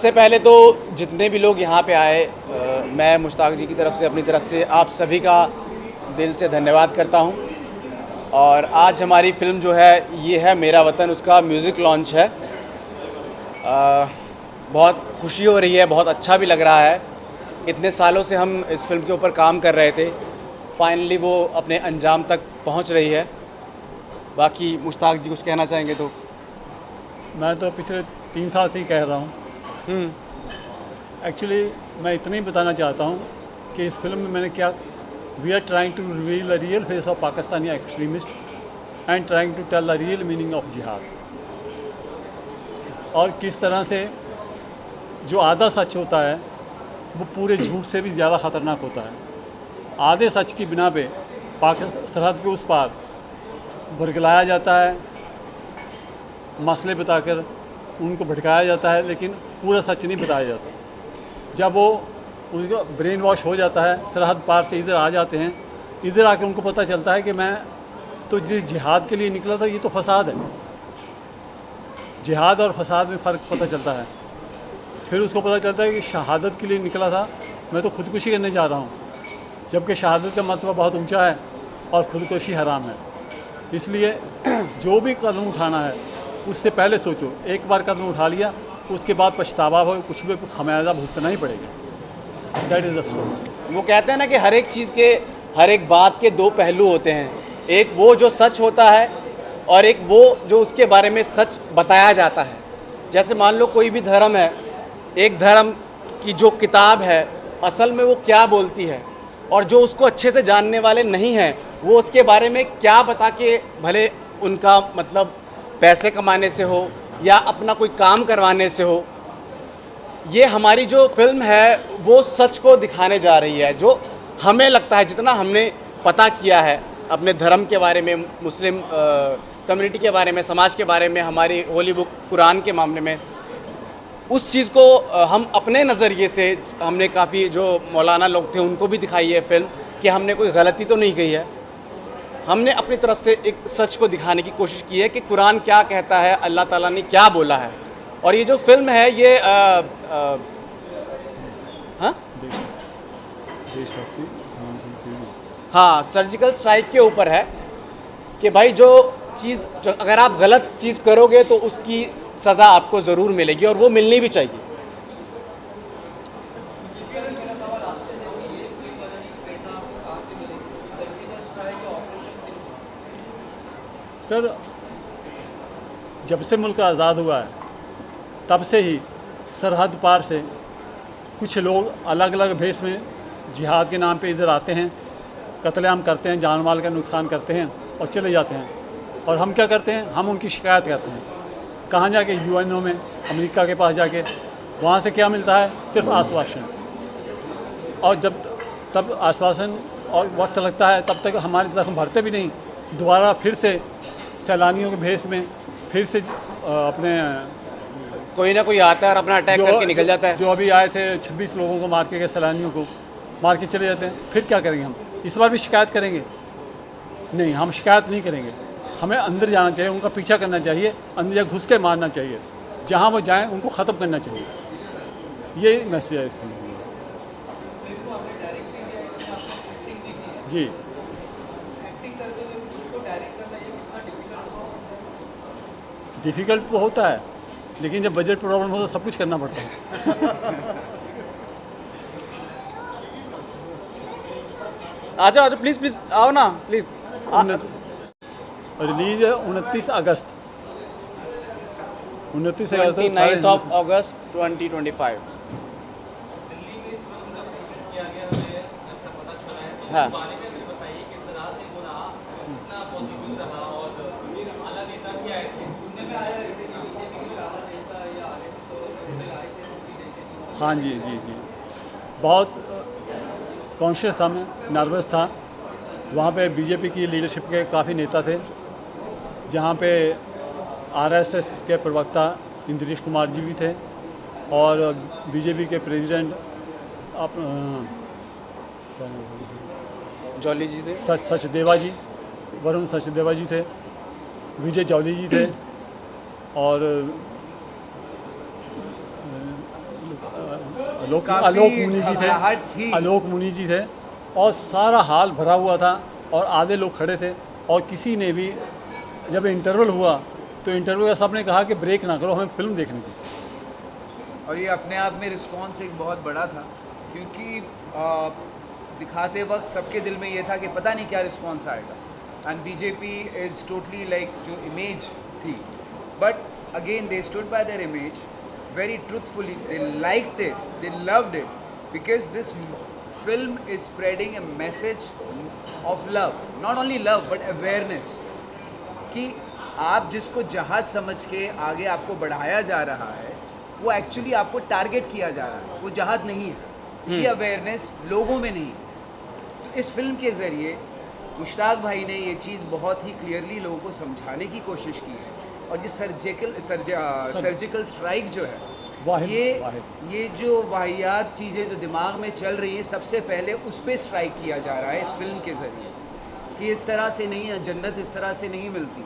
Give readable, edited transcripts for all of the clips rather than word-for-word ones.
सबसे पहले तो जितने भी लोग यहाँ पे आए मैं मुश्ताक जी की तरफ से अपनी तरफ से आप सभी का दिल से धन्यवाद करता हूँ। और आज हमारी फ़िल्म जो है ये है मेरा वतन, उसका म्यूज़िक लॉन्च है। बहुत खुशी हो रही है, बहुत अच्छा भी लग रहा है। इतने सालों से हम इस फिल्म के ऊपर काम कर रहे थे, फाइनली वो अपने अंजाम तक पहुंच रही है। बाकी मुश्ताक जी कुछ कहना चाहेंगे तो? मैं तो पिछले 3 साल से ही कह रहा हूँ। एक्चुअली मैं इतना ही बताना चाहता हूँ कि इस फिल्म में मैंने क्या, we are trying to reveal the real face of Pakistani extremist and trying to tell the real meaning of jihad, और किस तरह से जो आधा सच होता है वो पूरे झूठ से भी ज़्यादा ख़तरनाक होता है। आधे सच की बिना पे पाकिस्तान सरहद के उस पार बरगलाया जाता है, मसले बताकर उनको भटकाया जाता है, लेकिन पूरा सच नहीं बताया जाता। जब वो उनका ब्रेन वॉश हो जाता है, सरहद पार से इधर आ जाते हैं, इधर आके उनको पता चलता है कि मैं तो जिस जिहाद के लिए निकला था ये तो फसाद है। जिहाद और फसाद में फ़र्क पता चलता है। फिर उसको पता चलता है कि शहादत के लिए निकला था, मैं तो खुदकुशी करने जा रहा हूँ, जबकि शहादत का मतलब बहुत ऊंचा है और खुदकुशी हराम है। इसलिए जो भी कदम उठाना है उससे पहले सोचो। एक बार कदम उठा लिया उसके बाद पछतावा हो, कुछ भी खमियाजा भुगतना ही पड़ेगा। That is the story. वो कहते हैं ना कि हर एक चीज़ के, हर एक बात के दो पहलू होते हैं। एक वो जो सच होता है और एक वो जो उसके बारे में सच बताया जाता है। जैसे मान लो कोई भी धर्म है, एक धर्म की जो किताब है असल में वो क्या बोलती है, और जो उसको अच्छे से जानने वाले नहीं हैं वो उसके बारे में क्या बता के, भले उनका मतलब पैसे कमाने से हो या अपना कोई काम करवाने से हो, ये हमारी जो फिल्म है वो सच को दिखाने जा रही है। जो हमें लगता है, जितना हमने पता किया है अपने धर्म के बारे में, मुस्लिम कम्युनिटी के बारे में, समाज के बारे में, हमारी होली बुक कुरान के मामले में, उस चीज़ को हम अपने नज़रिए से, हमने काफ़ी जो मौलाना लोग थे उनको भी दिखाई है फिल्म कि हमने कोई गलती तो नहीं कही है। हमने अपनी तरफ से एक सच को दिखाने की कोशिश की है कि कुरान क्या कहता है, अल्लाह ताला ने क्या बोला है। और ये जो फिल्म है ये हाँ, सर्जिकल स्ट्राइक के ऊपर है कि भाई जो चीज़, अगर आप गलत चीज़ करोगे तो उसकी सज़ा आपको ज़रूर मिलेगी और वो मिलनी भी चाहिए। सर, जब से मुल्क आज़ाद हुआ है तब से ही सरहद पार से कुछ लोग अलग अलग भेष में जिहाद के नाम पे इधर आते हैं, कत्लेआम करते हैं, जान माल का नुकसान करते हैं और चले जाते हैं। और हम क्या करते हैं, हम उनकी शिकायत करते हैं। कहाँ जाके? यूएनओ में, अमेरिका के पास जाके। वहाँ से क्या मिलता है? सिर्फ आश्वासन। और जब तब आश्वासन और वक्त लगता है तब तक हमारी तरफ हम भरते भी नहीं। दोबारा फिर से सैलानियों के भेष में फिर से अपने कोई ना कोई आता है और अपना अटैक करके निकल जाता है। जो अभी आए थे 26 लोगों को मार के गए, सैलानियों को मार के चले जाते हैं। फिर क्या करेंगे हम? इस बार भी शिकायत करेंगे? नहीं, हम शिकायत नहीं करेंगे। हमें अंदर जाना चाहिए, उनका पीछा करना चाहिए, अंदर जा घुस के मारना चाहिए। जहाँ वो जाएं उनको ख़त्म करना चाहिए। ये मैसेज है इस फिल्म में। जी, डिफ़िकल्ट तो होता है, लेकिन जब बजट प्रॉब्लम हो तो सब कुछ करना पड़ता है। आ जाओ प्लीज़ प्लीज़ आओ ना प्लीज़। रिलीज है 29 अगस्त 29 ऑफ अगस्त 2025। हाँ, हाँ जी जी जी, बहुत कॉन्शियस था मैं, नर्वस था। वहाँ पे बीजेपी की लीडरशिप के काफ़ी नेता थे, जहाँ पे आरएसएस के प्रवक्ता इंद्रेश कुमार जी भी थे और बीजेपी के प्रेसिडेंट जॉली जी थे, सचदेवा जी, वरुण सचदेवा जी थे, विजय जौली जी थे और काफ़ी आलोक मुनि जी घबराहट थे, थी। आलोक मुनि जी थे, और सारा हाल भरा हुआ था और आधे लोग खड़े थे, और किसी ने भी जब इंटरवल हुआ तो इंटरवल का सबने कहा कि ब्रेक ना करो, हमें फिल्म देखने की। और ये अपने आप में रिस्पॉन्स एक बहुत बड़ा था, क्योंकि दिखाते वक्त सबके दिल में ये था कि पता नहीं क्या रिस्पॉन्स आएगा। And BJP is totally like जो इमेज थी, but again they stood by there image very truthfully. They liked it, they loved it, because this film is spreading a message of love, not only love but awareness, कि आप जिसको जहाज समझ के आगे आपको बढ़ाया जा रहा है वो एक्चुअली आपको टारगेट किया जा रहा है, वो जहाज नहीं है। ये अवेयरनेस लोगों में नहीं है। तो इस फिल्म के ज़रिए मुश्ताक भाई ने ये चीज़ बहुत ही क्लियरली लोगों को समझाने की कोशिश की है। और ये सर्जिकल स्ट्राइक जो है, ये जो वाहियात चीज़ें जो दिमाग में चल रही हैं, सबसे पहले उस पर स्ट्राइक किया जा रहा है इस फिल्म के ज़रिए, कि इस तरह से नहीं है, जन्नत इस तरह से नहीं मिलती,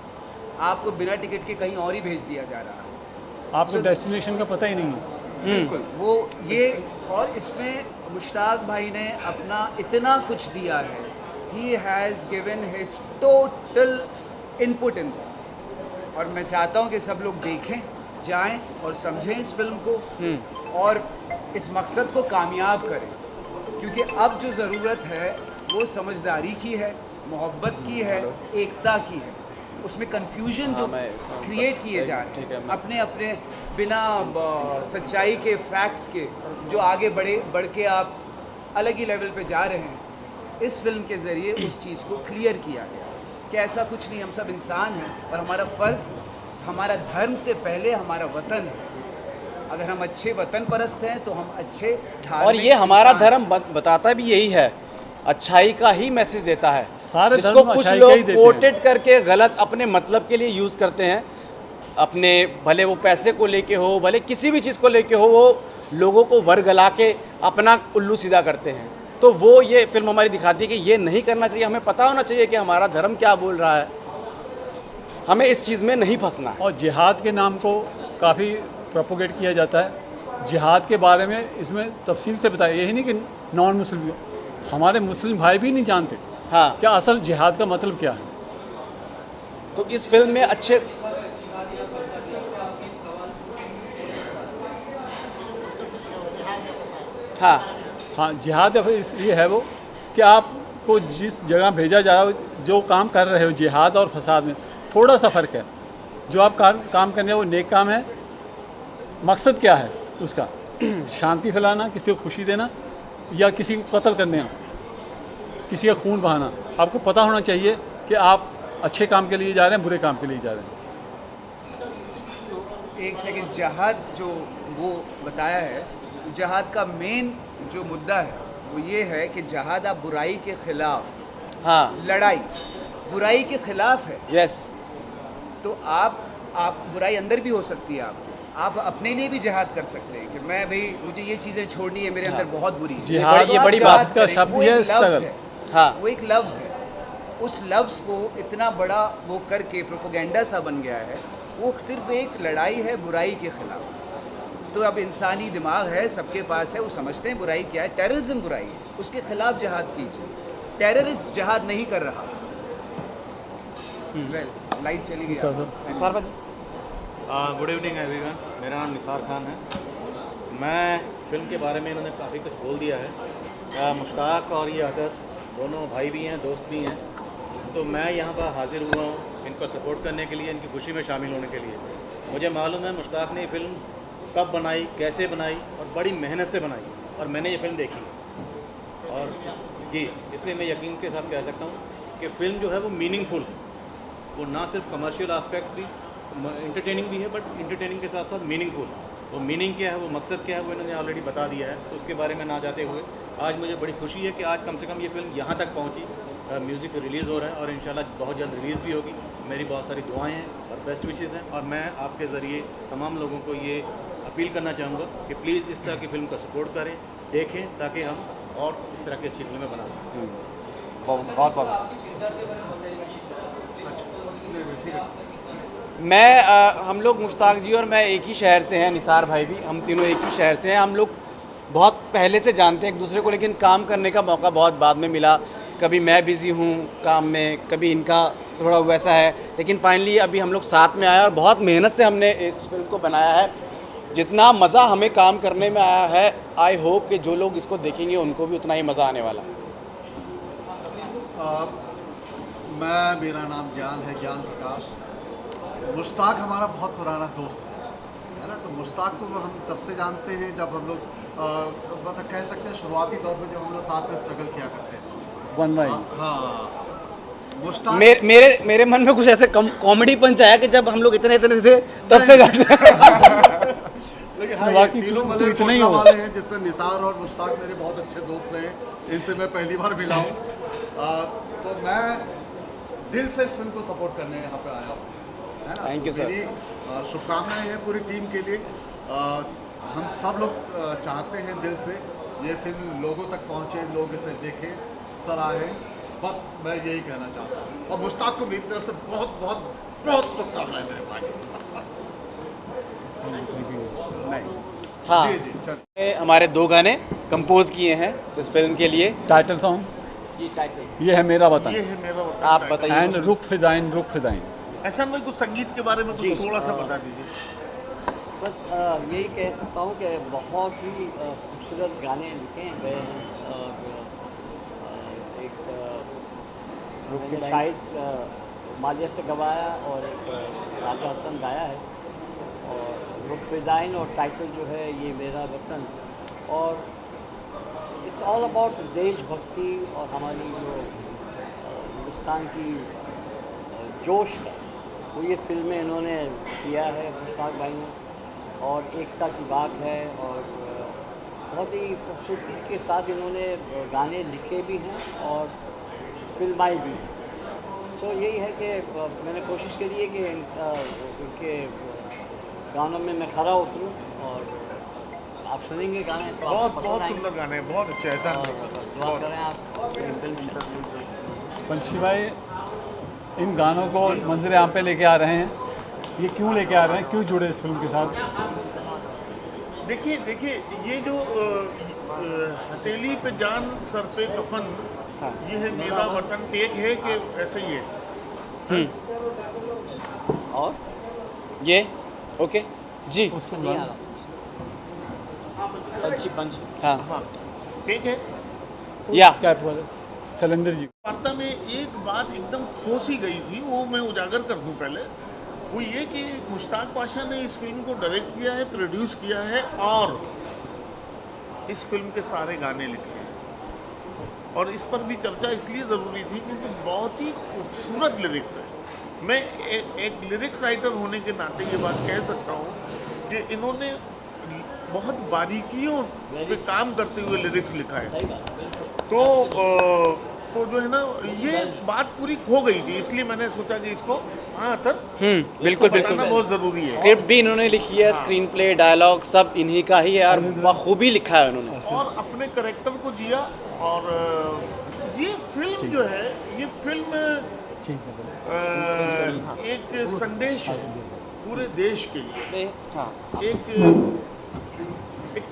आपको बिना टिकट के कहीं और ही भेज दिया जा रहा है, आपको डेस्टिनेशन का पता ही नहीं है। बिल्कुल वो ये। और इसमें मुश्ताक भाई ने अपना इतना कुछ दिया है, he has given his total input in this. और मैं चाहता हूँ कि सब लोग देखें, जाएं और समझें इस फिल्म को और इस मकसद को कामयाब करें, क्योंकि अब जो ज़रूरत है वो समझदारी की है, मोहब्बत की है, एकता की है। उसमें कन्फ्यूजन जो क्रिएट किए जा रहे हैं अपने अपने बिना सच्चाई के, फैक्ट्स के, जो आगे बढ़ के आप अलग ही लेवल पे जा रहे हैं, इस फिल्म के ज़रिए उस चीज़ को क्लियर किया गया कि ऐसा कुछ नहीं, हम सब इंसान हैं और हमारा फ़र्ज़, हमारा धर्म से पहले हमारा वतन है। अगर हम अच्छे वतन परस्त हैं तो हम अच्छे धार्मिक, और ये हमारा धर्म बताता भी यही है, अच्छाई का ही मैसेज देता है। सारे जिसको धर्म कुछ अच्छाई का ही लोग देते हैं। कोटेड करके गलत अपने मतलब के लिए यूज़ करते हैं, अपने भले वो पैसे को लेके हो, भले किसी भी चीज़ को लेके हो, वो लोगों को वर्गला के अपना उल्लू सीधा करते हैं। तो वो ये फिल्म हमारी दिखाती है कि ये नहीं करना चाहिए। हमें पता होना चाहिए कि हमारा धर्म क्या बोल रहा है, हमें इस चीज़ में नहीं फंसना है। और जिहाद के नाम को काफ़ी प्रोपोगेट किया जाता है। जिहाद के बारे में इसमें तफसील से बताया, यही नहीं कि नॉन मुस्लिम, हमारे मुस्लिम भाई भी नहीं जानते हाँ, क्या असल जिहाद का मतलब क्या है। तो इस फिल्म में अच्छे हाँ जिहाद ये है वो कि आपको जिस जगह भेजा जा रहा है, जो काम कर रहे हो जिहाद और फसाद में थोड़ा सा फ़र्क है। जो आप काम करने वो नेक काम है, मकसद क्या है उसका, शांति फैलाना, किसी को खुशी देना, या किसी को कत्ल करने, किसी का खून बहाना। आपको पता होना चाहिए कि आप अच्छे काम के लिए जा रहे हैं, बुरे काम के लिए जा रहे हैं। एक सेकंड, जहाद जो वो बताया है, जहाद का मेन जो मुद्दा है वो ये है कि जहाद आप बुराई के खिलाफ, हाँ, लड़ाई बुराई के खिलाफ है। यस, तो आप बुराई अंदर भी हो सकती है आपकी, आप अपने लिए भी जिहाद कर सकते हैं कि मैं भाई मुझे ये चीज़ें छोड़नी है, मेरे अंदर बहुत बुरी है। जिहाद ये बड़ी बात का शब्द वो है, एक लफ्ज़ है, हाँ, वो एक लफ्ज़ है। उस लफ्ज़ को इतना बड़ा वो करके प्रोपोगेंडा सा बन गया है, वो सिर्फ एक लड़ाई है बुराई के खिलाफ। तो अब इंसानी दिमाग है, सबके पास है, वो समझते हैं बुराई क्या है। टेररिज्म बुराई है, उसके खिलाफ जिहाद कीजिए। टेररिस्ट जिहाद नहीं कर रहा। लाइट चली गई। गुड इवनिंग एवरीवन, मेरा नाम निसार खान है। मैं फिल्म के बारे में इन्होंने काफ़ी कुछ बोल दिया है। मुश्ताक और ये अदर दोनों भाई भी हैं, दोस्त भी हैं, तो मैं यहाँ पर हाजिर हुआ हूँ इनको सपोर्ट करने के लिए, इनकी खुशी में शामिल होने के लिए। मुझे मालूम है मुश्ताक ने ये फिल्म कब बनाई, कैसे बनाई और बड़ी मेहनत से बनाई, और मैंने ये फिल्म देखी और जी इसलिए मैं यकीन के साथ कह सकता हूँ कि फ़िल्म जो है वो मीनिंगफुल है। वो ना सिर्फ कमर्शियल आस्पेक्ट भी, इंटरटेनिंग भी है, बट इंटरटेनिंग के साथ साथ मीनिंगफुल। वो मीनिंग क्या है, वो मकसद क्या है, वो इन्होंने ऑलरेडी बता दिया है। तो उसके बारे में ना जाते हुए आज मुझे बड़ी खुशी है कि आज कम से कम ये फिल्म यहाँ तक पहुँची, म्यूज़िक रिलीज़ हो रहा है और इंशाल्लाह बहुत जल्द रिलीज़ भी होगी। मेरी बहुत सारी दुआएं हैं और बेस्ट विशेज़ हैं, और मैं आपके ज़रिए तमाम लोगों को ये अपील करना चाहूँगा कि प्लीज़ इस तरह की फ़िल्म का सपोर्ट करें, देखें, ताकि हम और इस तरह की अच्छी फिल्में बना सकें। बहुत बहुत मैं हम लोग मुश्ताक जी और मैं एक ही शहर से हैं, निसार भाई भी, हम तीनों एक ही शहर से हैं। हम लोग बहुत पहले से जानते हैं एक दूसरे को, लेकिन काम करने का मौका बहुत बाद में मिला। कभी मैं बिज़ी हूँ काम में, कभी इनका थोड़ा वैसा है, लेकिन फाइनली अभी हम लोग साथ में आए और बहुत मेहनत से हमने इस फिल्म को बनाया है। जितना मज़ा हमें काम करने में आया है, आई होप कि जो लोग इसको देखेंगे उनको भी उतना ही मज़ा आने वाला है। मेरा नाम ज्ञान है, ज्ञान प्रकाश। मुश्ताक हमारा बहुत पुराना दोस्त है ना। तो मुश्ताक को हम तब से जानते हैं जब हम लोग मतलब कह सकते हैं शुरुआती दौर में जब हम लोग साथ में स्ट्रगल किया करते थे। हाँ, मुश्ताक मेरे मन में कुछ ऐसे कॉमेडी पंच आया कि जब हम लोग इतने थे तब से जानते हैं। लेकिन हाँ, बाकी ये तीनों तो मलय इतना ही कोटला होगा। वाले हैं जिसमें निसार और मुश्ताक मेरे बहुत अच्छे दोस्त रहे। इनसे मैं पहली बार मिला हूँ। तो मैं दिल से इस फिल्म को सपोर्ट करने यहाँ पे आया हूँ, है ना। Thank you, sir. मेरी शुभकामनाएं हैं पूरी टीम के लिए। हम सब लोग चाहते हैं दिल से ये फिल्म लोगों तक पहुँचे, लोग इसे देखें, सराहें। बस मैं यही कहना चाहता हूँ। और मुश्ताक को मेरी तरफ से बहुत बहुत बहुत शुभकामनाएं मेरे भाई। हाँ, जी जी चल। ये हमारे 2 गाने कंपोज किए हैं इस फिल्म के लिए। टाइटल सॉन्ग ये टाइटल ये है मेरा वतन, ये है मेरा वतन। आप बताइए। एंड रुख फिजाइन रुख फिजाइन। ऐसा में कुछ संगीत के बारे में कुछ थोड़ा सा बता दीजिए। बस यही कह सकता हूँ कि बहुत ही खूबसूरत गाने लिखे गए हैं। और एक मैंने शायद मालिया से गवाया और एक राजा हसन गाया है। और रुख फिजाइन और टाइटल जो है ये मेरा वतन। और इट्स ऑल अबाउट देशभक्ति और हमारी जो हिंदुस्तान की जोश है, वो ये फिल्में इन्होंने किया है मुश्ताक भाई ने। और एकता की बात है और बहुत ही खूबसूरती के साथ इन्होंने गाने लिखे भी हैं और फिल्माए भी हैं। सो यही है कि मैंने कोशिश करी है कि इनके गानों में मैं खरा उतरूँ। और आप सुनेंगे गाने तो बहुत आपको बहुत पसंद सुंदर गाने हैं, बहुत अच्छे। ऐसा आएंगे। नहीं। और दुआ बहुत। करें आप फिल्म पंछी भाई, इन गानों को मंजर आम पे लेके आ रहे हैं, ये क्यों लेके आ रहे हैं, क्यों जुड़े इस फिल्म के साथ? देखिए ये जो हथेली पे जान सर पे कफन, ये है मेरा वतन। टेक है कि ऐसे ही है। और ये ओके जी। उसको नहीं आ रहा पंछी पंछी हाँ, हाँ, टेक है। या क्या शैलेंद्र जी, वार्ता में एक बात एकदम खो सी गई थी, वो मैं उजागर कर दूं पहले। वो ये कि मुश्ताक पाशा ने इस फिल्म को डायरेक्ट किया है, प्रोड्यूस किया है और इस फिल्म के सारे गाने लिखे हैं। और इस पर भी चर्चा इसलिए ज़रूरी थी क्योंकि बहुत ही खूबसूरत लिरिक्स है। मैं एक लिरिक्स राइटर होने के नाते ये बात कह सकता हूँ कि इन्होंने बहुत बारीकियों पे काम करते हुए लिरिक्स लिखा है। सही बात है। तो जो है ना, ये बात पूरी खो गई थी, इसलिए मैंने सोचा कि इसको बिल्कुल बिल्कुल। बताना बहुत ज़रूरी है। स्क्रिप्ट भी इन्होंने लिखी है, स्क्रीन प्ले, डायलॉग सब इन्हीं का ही है और बखूबी लिखा है उन्होंने। और अपने करेक्टर को जिया। और ये फिल्म जो है, ये फिल्म एक संदेश है पूरे देश के लिए। हाँ, एक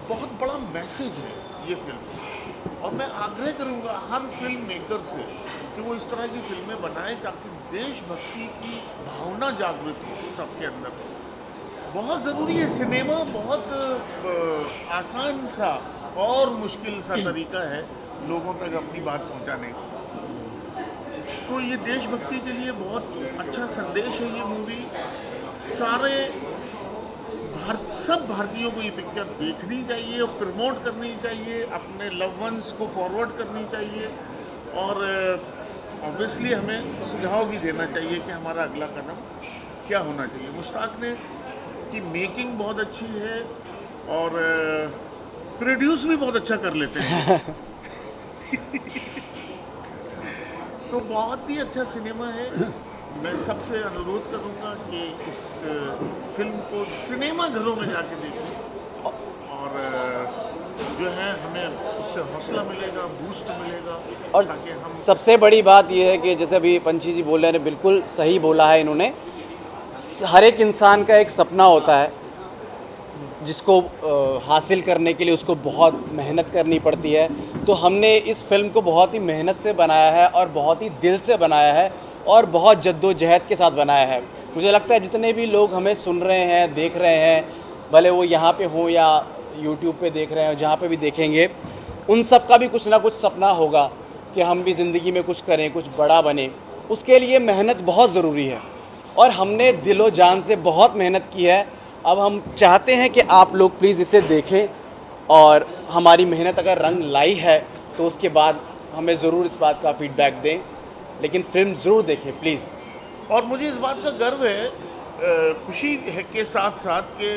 बहुत बड़ा मैसेज है ये फिल्म। और मैं आग्रह करूंगा हर फिल्म मेकर से कि वो इस तरह की फिल्में बनाएं ताकि देशभक्ति की भावना जागृत हो सबके अंदर। बहुत ज़रूरी है। सिनेमा बहुत आसान सा और मुश्किल सा तरीका है लोगों तक अपनी बात पहुंचाने का। तो ये देशभक्ति के लिए बहुत अच्छा संदेश है ये मूवी। सारे सब भारतीयों को ये पिक्चर देखनी चाहिए और प्रमोट करनी चाहिए, अपने लव वंस को फॉरवर्ड करनी चाहिए। और ऑब्वियसली हमें सुझाव भी देना चाहिए कि हमारा अगला कदम क्या होना चाहिए। मुश्ताक ने की मेकिंग बहुत अच्छी है और प्रोड्यूस भी बहुत अच्छा कर लेते हैं। तो बहुत ही अच्छा सिनेमा है। मैं सबसे अनुरोध करूंगा कि इस फिल्म को सिनेमा घरों में जाके देखें और जो है हमें उससे हौसला मिलेगा, बूस्ट मिलेगा। और ताकि हम सबसे बड़ी बात यह है कि जैसे अभी पंछी जी बोल रहे हैं, बिल्कुल सही बोला है इन्होंने। हर एक इंसान का एक सपना होता है जिसको हासिल करने के लिए उसको बहुत मेहनत करनी पड़ती है। तो हमने इस फिल्म को बहुत ही मेहनत से बनाया है और बहुत ही दिल से बनाया है और बहुत जद्दोजहद के साथ बनाया है। मुझे लगता है जितने भी लोग हमें सुन रहे हैं, देख रहे हैं, भले वो यहाँ पे हों या यूट्यूब पे देख रहे हैं, जहाँ पे भी देखेंगे, उन सब का भी कुछ ना कुछ सपना होगा कि हम भी ज़िंदगी में कुछ करें, कुछ बड़ा बने। उसके लिए मेहनत बहुत ज़रूरी है और हमने दिलो जान से बहुत मेहनत की है। अब हम चाहते हैं कि आप लोग प्लीज़ इसे देखें और हमारी मेहनत अगर रंग लाई है तो उसके बाद हमें ज़रूर इस बात का फीडबैक दें, लेकिन फिल्म ज़रूर देखें प्लीज़। और मुझे इस बात का गर्व है, खुशी है के साथ साथ कि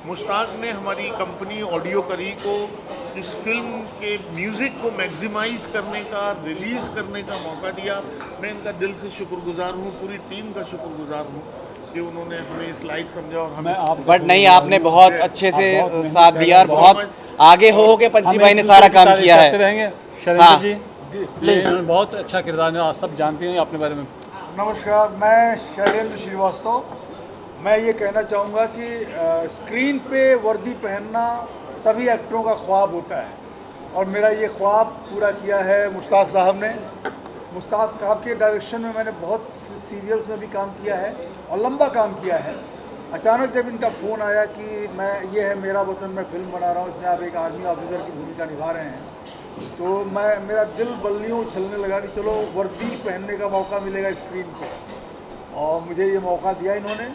मुश्ताक ने हमारी कंपनी ऑडियो करी को इस फिल्म के म्यूज़िक को मैक्सिमाइज़ करने का, रिलीज़ करने का मौका दिया। मैं इनका दिल से शुक्रगुजार हूँ, पूरी टीम का शुक्रगुजार हूँ कि उन्होंने हमें इस लायक समझा और हमें बट नहीं, आपने बहुत अच्छे से साथ दिया और बहुत आगे हो के पंची भाई ने सारा काम किया है। रहेंगे हाँ। जी, इन्होंने बहुत अच्छा किरदार है, आप सब जानते हैं अपने बारे में। नमस्कार, मैं शैलेंद्र श्रीवास्तव। मैं ये कहना चाहूँगा कि स्क्रीन पे वर्दी पहनना सभी एक्टरों का ख्वाब होता है और मेरा ये ख्वाब पूरा किया है मुश्ताक साहब ने। मुश्ताक साहब के डायरेक्शन में मैंने बहुत सीरियल्स में भी काम किया है और लंबा काम किया है। अचानक जब इनका फ़ोन आया कि ये है मेरा वतन, मैं फिल्म बना रहा हूँ, इसमें आप एक आर्मी ऑफिसर की भूमिका निभा रहे हैं, तो मेरा दिल बल्लियों उछलने लगा कि चलो वर्दी पहनने का मौका मिलेगा स्क्रीन पे, और मुझे ये मौका दिया इन्होंने।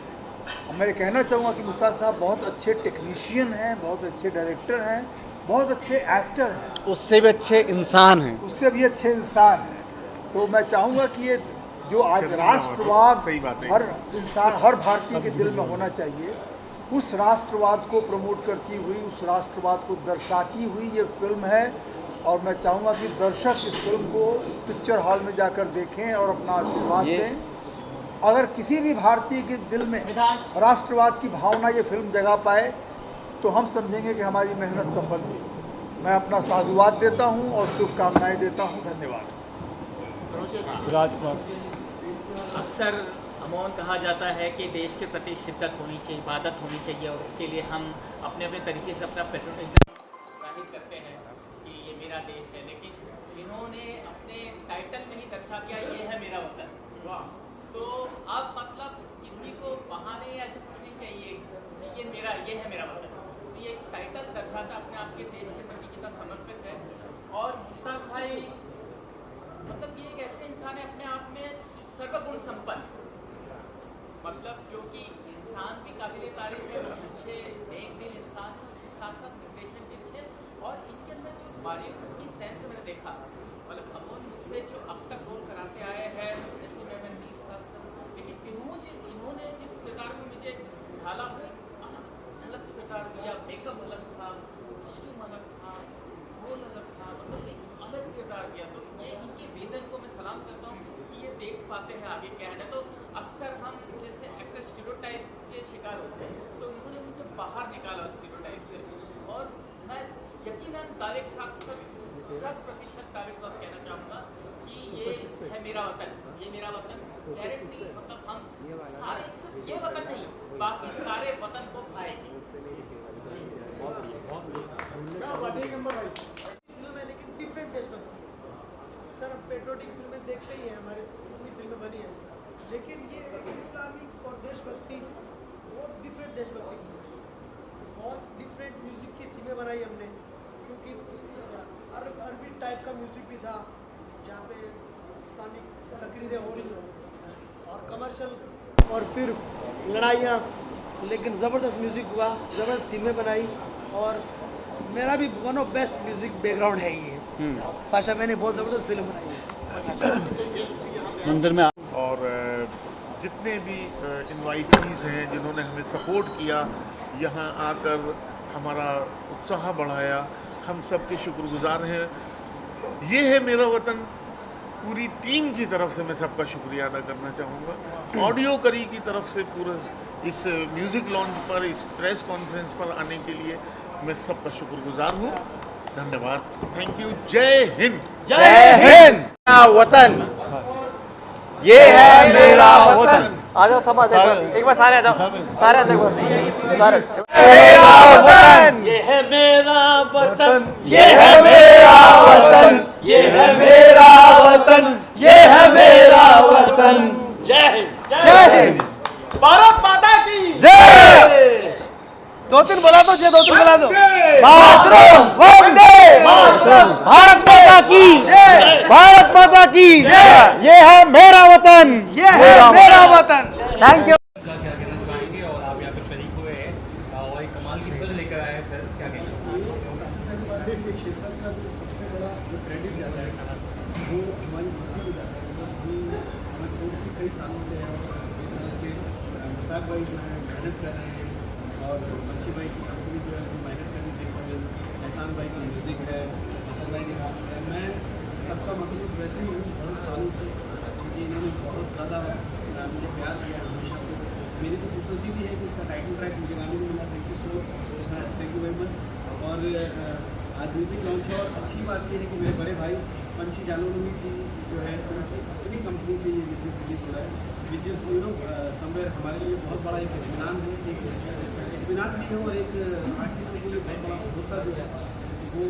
और मैं कहना चाहूँगा कि मुश्ताक साहब बहुत अच्छे टेक्नीशियन हैं, बहुत अच्छे डायरेक्टर हैं, बहुत अच्छे एक्टर हैं, उससे भी अच्छे इंसान हैं। उससे भी अच्छे इंसान हैं। तो मैं चाहूँगा कि ये जो आज राष्ट्रवाद सही बात है, हर इंसान, हर भारतीय के दिल में होना चाहिए, उस राष्ट्रवाद को प्रमोट करती हुई, उस राष्ट्रवाद को दर्शाती हुई ये फिल्म है। और मैं चाहूँगा कि दर्शक इस फिल्म को पिक्चर हॉल में जाकर देखें और अपना आशीर्वाद दें। अगर किसी भी भारतीय के दिल में राष्ट्रवाद की भावना ये फिल्म जगा पाए तो हम समझेंगे कि हमारी मेहनत सफल हुई। मैं अपना साधुवाद देता हूँ और शुभकामनाएं देता हूँ। धन्यवाद। राजकुमार, अक्सर अमोन कहा जाता है कि देश के प्रति शिद्दत होनी चाहिए, इबादत होनी चाहिए, और उसके लिए हम अपने अपने तरीके से अपना पेट्रोटिज्म जाहिर करते हैं कि ये मेरा देश है। लेकिन इन्होंने अपने टाइटल में ही दर्शा दिया ये है मेरा वतन। तो अब मतलब किसी को बहाने या ऐसे कुछ नहीं चाहिए कि ये है मेरा वतन। तो ये टाइटल दर्शाता अपने आप के देश के प्रति कितना समर्पित है। और मुश्ताक भाई मतलब ये एक ऐसे इंसान है अपने आप में सर्वगुण संपन्न, मतलब जो कि इंसान भी काबिल तारीफ है, अच्छे नेक दिल इंसान है, उसके साथ साथ निर्देशन भी अच्छे, और इनके अंदर जो बारीकी की सेंस मैंने देखा, मतलब अमोन मुझसे जो अब तक रोल कराते आए हैं इंडस्ट्री में मैं 20 साल से, लेकिन इन्होंने जिस किरदार में मुझे ढाला वो अलग किरदार दिया, मेकअप अलग था, कॉस्ट्यूम अलग था, रोल अलग था, मतलब एक अलग किरदार दिया। तो ये इनकी विजन को मैं सलाम करता हूँ कि ये देख पाते हैं आगे क्या है। तो अक्सर हम जैसे एक्टर स्टीरियोटाइप के शिकार होते हैं, तो इन्होंने मुझे बाहर निकाला स्टीरियोटाइप से, और मैं यकीनन दावे के साथ 100% दावे के साथ कहना चाहूँगा कि ये है मेरा वतन, ये मेरा वतन गारंटी, मतलब हम सारे सिर्फ ये वतन नहीं, बाकी सारे वतन को भाएंगे। लेकिन डिफरेंट देश में सर, हम पेट्रोटिक फिल्में देखते ही हैं, हमारी पूरी फिल्में बनी है, लेकिन ये एक इस्लामिक और देशभक्ति, बहुत डिफरेंट देशभक्ति की, बहुत डिफरेंट म्यूज़िक की थीमें बनाई हमने, क्योंकि अरबी टाइप का म्यूज़िक भी था जहाँ पे इस्लामिक तकरीरें हो रही हो और कमर्शियल और फिर लड़ाइयाँ, लेकिन ज़बरदस्त म्यूज़िक हुआ, ज़बरदस्त थीमें बनाई। और मेरा भी one of best music background है ये पाशा, मैंने बहुत ज़बरदस्त फिल्म बनाई है मंदिर में। और जितने भी इनवाइटीज़ हैं जिन्होंने हमें सपोर्ट किया, यहाँ आकर हमारा उत्साह बढ़ाया, हम सब के शुक्रगुजार हैं। ये है मेरा वतन पूरी टीम की तरफ से मैं सबका शुक्रिया अदा करना चाहूँगा। ऑडियो करी की तरफ से पूरा इस म्यूज़िक लॉन्च पर, इस प्रेस कॉन्फ्रेंस पर आने के लिए मैं सबका शुक्रगुजार हूँ। धन्यवाद, थैंक यू, जय हिंद। जय हिंद। वतन, ये है मेरा वतन। आ जाओ सब आ जाओ, एक बार सारे आ जाओ, सारे आ जाओ, सारे। ये है मेरा वतन, ये है मेरा वतन, ये है मेरा वतन, ये है मेरा वतन। जय हिंद। जय हिंद। भारत माता की जय। दो तीन बुला दो, दो तीन बुला दो। मातरम, वंदे मातरम, भारत माता की जय, भारत माता की जय। ये है मेरा वतन, ये है मेरा वतन। Thank you. क्या कहना चाहेंगे और आप यहाँ पे शरीक हुए हैं और एक कमाल की फिल्म लेकर आए हैं सर, क्या कहेंगे? सबसे पहली बात है कि क्षेत्र का जो सबसे बड़ा जो क्रेडिट जाता है खाना वो हमारी दोस्ती को जाता है। हम हमारे दोस्ती कई सालों से है और जिस तरह से मुश्ताक भाई जो है मेहनत कर रहे हैं और बच्ची भाई की कंपनी जो है उसमें मेहनत करनी थी, एहसान भाई का म्यूज़िक है, मतलब भाई ने काम किया है। मैं सबका मतलब वैसे ही हूँ बहुत सालों से, क्योंकि इन्होंने बहुत ज़्यादा मुझे प्यार किया हमेशा से। मेरी तो खुशनसीबी है कि इसका टाइटल ट्रैक मुझे गाने को मिला। Thank you so thank you very much. और आज म्यूज़िक लॉन्च है और अच्छी बात यह है कि मेरे बड़े भाई पंछी जालोनी जी जो है उनकी अपनी कंपनी से ये म्यूज़िक रिलीज हो रहा है, which is you know somewhere हमारे लिए बहुत बड़ा एक इत्मीनान है, एक इत्मीनान भी है और एक आर्टिस्टों के लिए बहुत बड़ा भरोसा जो है वो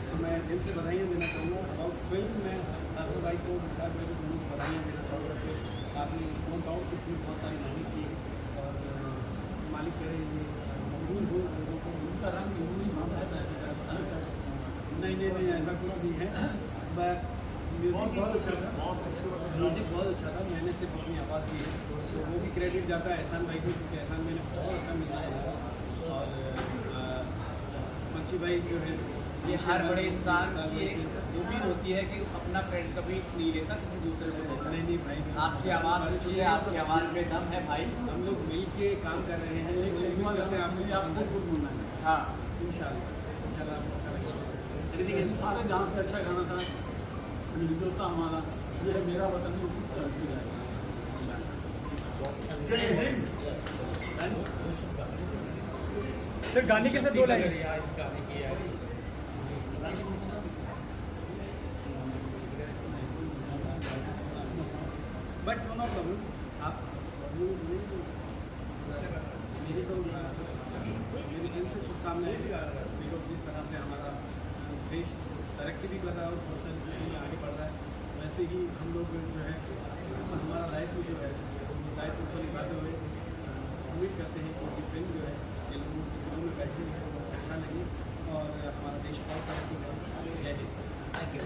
तो मैं दिल से बधाइयाँ देना चाहूँगा। और फिल्म में राहुल भाई को मुश्ताक भाई को दोनों को बधाइयाँ देना चाहूँगा कि आपने नो डाउट की फिल्म बहुत सारी मेहनत की और मालिक कह रहे हैं मकबूल हो लोगों को उनका रंग उन्हीं मांगा है। नहीं नहीं नहीं ऐसा कुछ नहीं है। म्यूज़िक बहुत अच्छा था, म्यूज़िक बहुत अच्छा था। मैंने सिर्फ अपनी आवाज़ दी है तो वो भी क्रेडिट जाता है एहसान भाई को, क्योंकि एहसान भाई ने बहुत अच्छा म्यूज़िक बनाया। और पंछी भाई जो है ये हर बड़े इंसान की एक उम्मीद होती है कि अपना क्रेडिट कभी नहीं लेता, किसी दूसरे को देता। नहीं नहीं भाई आपकी आवाज़ अच्छी है, आपकी आवाज़ में दम है भाई। हम लोग मिल के काम कर रहे हैं, एक करते हैं आपको खुद बोलना है। हाँ इंशाल्लाह आपको अच्छा लगेगा। लेकिन सारे जहाँ से अच्छा गाना था हिंदुस्तान हमारा, ये है मेरा वतन, उसी तरह की जाएगा। सर गाने के साथ दो लाइन इस गाने की है। बट नो प्रॉब्लम, आप मेरी तो मेरी दिल से शुभकामनाएं, बिकॉज जिस तरह से हमारा देश तरक्की भी कर रहा है और बहुत सारी चीज़ें आगे बढ़ रहा है, वैसे ही हम लोग जो है हमारा दायित्व जो है उस दायित्व को निभाते हुए उम्मीद करते हैं कि फिल्म जो है ये लोगों के दिलों में बैठी है वो अच्छा लगे और हमारा देश और तरक्की करे। जय हिंद। Thank you.